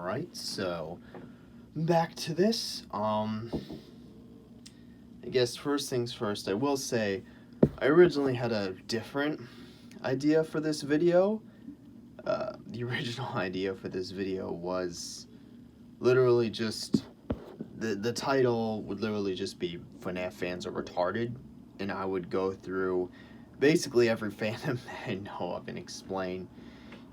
Alright, so back to this. I guess first things first, I will say I originally had a different idea for this video. The original idea for this video was literally just the title would literally just be FNaF fans are retarded, and I would go through basically every fandom that I know of and explain,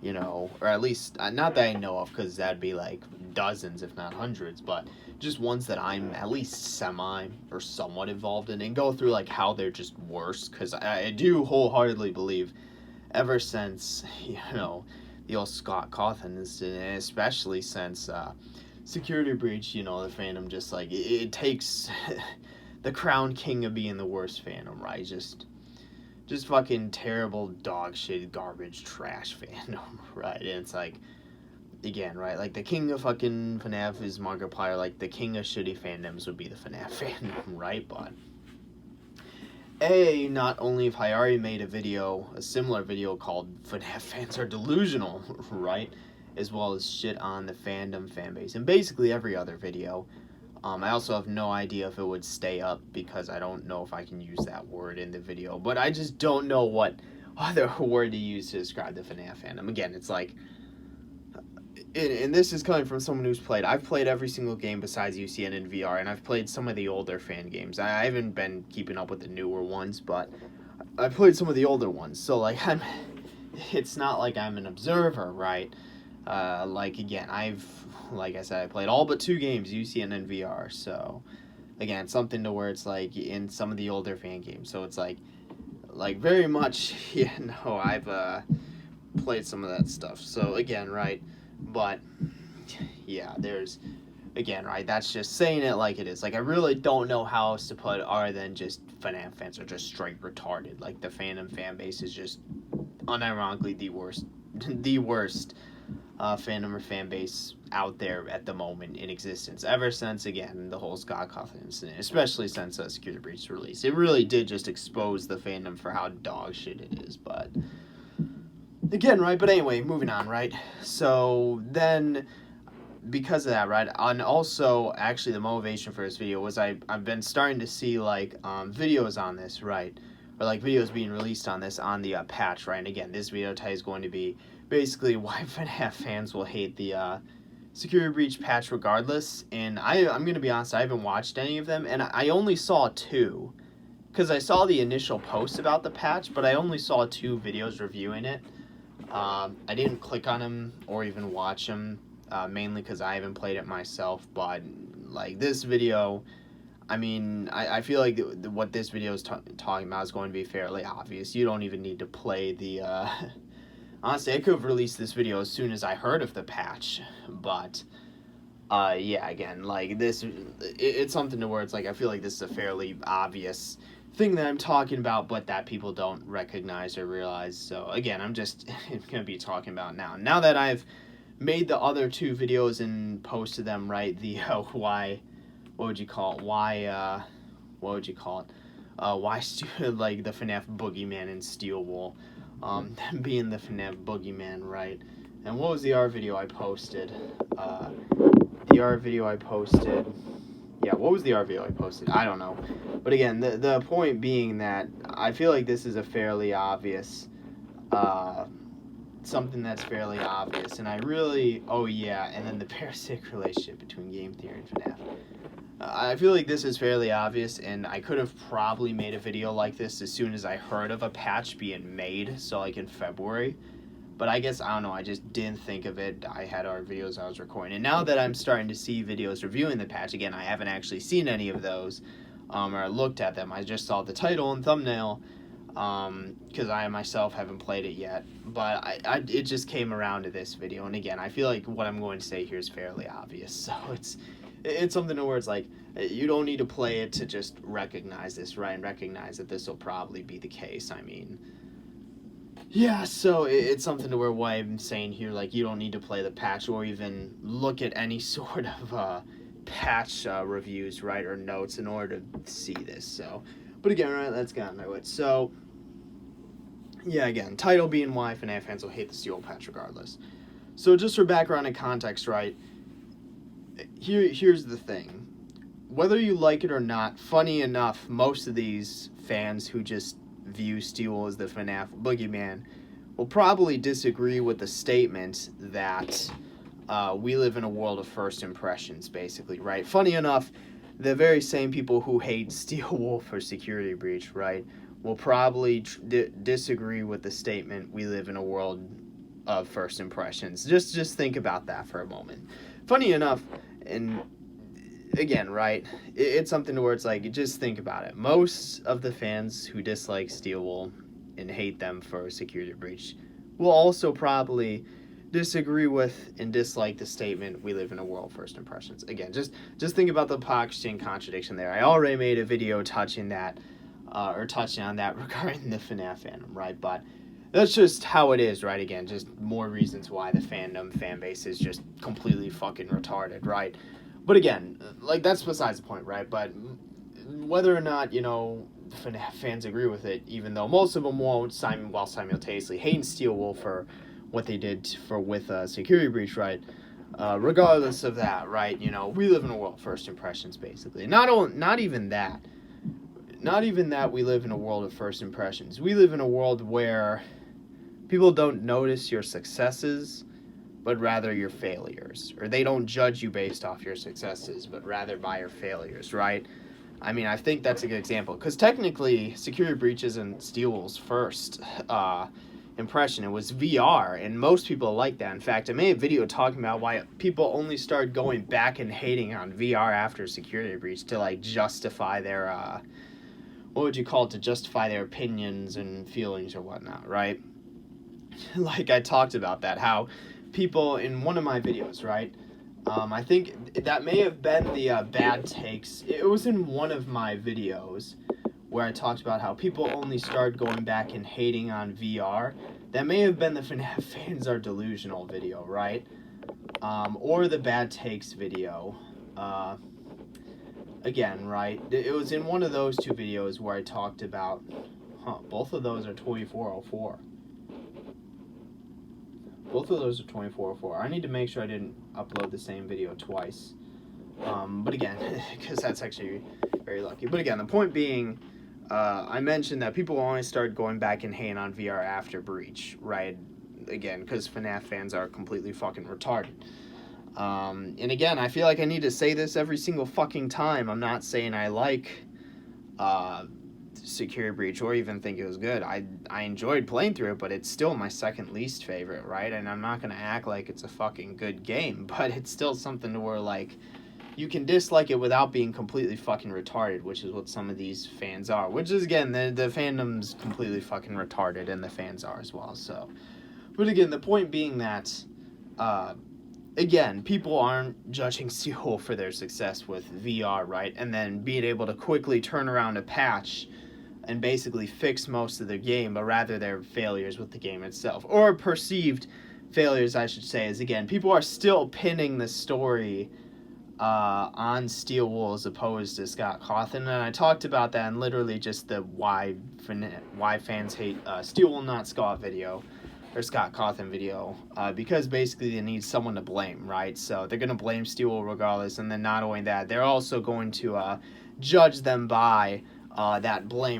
or at least not that I know of, because that'd be like dozens if not hundreds, but just ones that I'm at least semi or somewhat involved in, and go through like how they're just worse, because I do wholeheartedly believe ever since the old Scott Cawthon incident, and especially since Security Breach, the fandom just like it takes the crown king of being the worst fandom, right? Just fucking terrible dog shit, garbage, trash fandom, right? And it's like, again, right? Like the king of fucking FNaF is Markiplier. Like the king of shitty fandoms would be the FNaF fandom, right? But not only have I already made a similar video called FNaF fans are delusional, right? As well as shit on the fandom fan base and basically every other video. I also have no idea if it would stay up because I don't know if I can use that word in the video, but I just don't know what other word to use to describe the FNaF fandom. Again, it's like, and this is coming from someone who's I've played every single game besides UCN and VR, and I've played some of the older fan games. I haven't been keeping up with the newer ones, but I've played some of the older ones, so like it's not like I'm an observer, right? Again, like I said, I played all but 2 games, UCN and VR, so, again, something to where it's, like, in some of the older fan games, so it's, like very much, I've, played some of that stuff, so, again, right, but, yeah, there's, again, right, that's just saying it like it is, like, I really don't know how else to put it other than just FNaF fans are just straight retarded, like, the fandom fan base is just, unironically, the worst, fandom or fan base out there at the moment in existence, ever since, again, the whole Scott Cawthon incident, especially since Security Breach release. It really did just expose the fandom for how dog shit it is, but again, right, but anyway, moving on, right, so then, because of that, right, and also, actually, the motivation for this video was I've been starting to see, like, videos on this, right, or, like, videos being released on this, on the patch, right, and again, this video tag is going to be basically why FNaF fans will hate the Security Breach patch regardless, and I'm going to be honest, I haven't watched any of them, and I only saw 2, because I saw the initial post about the patch, but I only saw 2 videos reviewing it. I didn't click on them or even watch them, mainly because I haven't played it myself, but, like, this video, I mean, I feel like what this video is talking about is going to be fairly obvious. You don't even need to play the, honestly, I could have released this video as soon as I heard of the patch, but, yeah, again, like, it's something to where it's like, I feel like this is a fairly obvious thing that I'm talking about, but that people don't recognize or realize, so, again, I'm just going to be talking about now that I've made the other 2 videos and posted them, right, the, why the FNaF boogeyman in Steel Wool, being the FNaF boogeyman, right? And what was the R video I posted? What was the R video I posted? I don't know. But again, the point being that I feel like this is a fairly obvious, something that's fairly obvious, and I really, and then the parasitic relationship between game theory and FNaF. I feel like this is fairly obvious, and I could have probably made a video like this as soon as I heard of a patch being made, so like in February, but I guess, I don't know, I just didn't think of it. I had our videos I was recording, and now that I'm starting to see videos reviewing the patch, again, I haven't actually seen any of those, or looked at them. I just saw the title and thumbnail, because I myself haven't played it yet, but it just came around to this video, and again, I feel like what I'm going to say here is fairly obvious, so it's something where it's like, you don't need to play it to just recognize this, right, and recognize that this will probably be the case. I mean, yeah, so it's something to where what I'm saying here, like, you don't need to play the patch or even look at any sort of patch reviews, right, or notes in order to see this, so, but again, right, let's get on to it. So, yeah, again, title being why FNaF fans will hate the Steel patch regardless. So just for background and context, right, here's the thing. Whether you like it or not, funny enough, most of these fans who just view Steel as the FNaF boogeyman will probably disagree with the statement that we live in a world of first impressions, basically, right? Funny enough, the very same people who hate Steel Wolf or Security Breach, right, will probably disagree with the statement we live in a world of first impressions. Just think about that for a moment. Funny enough, and again, right, it's something to where it's like, just think about it. Most of the fans who dislike Steel Wolf and hate them for Security Breach will also probably disagree with and dislike the statement we live in a world of first impressions. Again, just think about the Pakistan contradiction there. I already made a video touching that touching on that regarding the FNaF fandom, right? But that's just how it is, right? Again, just more reasons why the fan base is just completely fucking retarded, right? But again, like, that's besides the point, right? But whether or not, FNaF fans agree with it, even though most of them won't, while simultaneously hating Steel Wolf for what they did with Security Breach, right? Regardless of that, right? We live in a world of first impressions, basically. Not even that we live in a world of first impressions. We live in a world where people don't notice your successes, but rather your failures. Or they don't judge you based off your successes, but rather by your failures, right? I mean, I think that's a good example. Because technically, Security Breach isn't Steel Wolf's first impression. It was VR, and most people like that. In fact, I made a video talking about why people only started going back and hating on VR after Security Breach to, like, justify their, what would you call it, to justify their opinions and feelings or whatnot, right? Like, I talked about that, how people in one of my videos, right? I think that may have been the bad takes. It was in one of my videos where I talked about how people only started going back and hating on VR. That may have been the FNaF fans are delusional video, right? Or the bad takes video. Again, right? It was in one of those two videos where I talked about, both of those are 2404. Both of those are 2404. I need to make sure I didn't upload the same video twice. But again, because that's actually very lucky. But again, the point being, I mentioned that people only started going back and hating on VR after Breach, right? Again, because FNaF fans are completely fucking retarded. And again, I feel like I need to say this every single fucking time. I'm not saying I like Security Breach or even think it was good. I enjoyed playing through it, but it's still my second least favorite, right? And I'm not going to act like it's a fucking good game, but it's still something to where, like, you can dislike it without being completely fucking retarded, which is what some of these fans are. Which is, again, the fandom's completely fucking retarded, and the fans are as well, so. But again, the point being that, again, people aren't judging Steel Wolf for their success with VR, right? And then being able to quickly turn around a patch and basically fix most of the game, but rather their failures with the game itself. Or perceived failures, I should say, is, again, people are still pinning the story on Steel Wolf as opposed to Scott Cawthon, and I talked about that in literally just the why fans hate Steel Wolf not Scott video, or Scott Cawthon video, because basically they need someone to blame, right? So they're going to blame Steel Wolf regardless, and then not only that, they're also going to judge them by that blame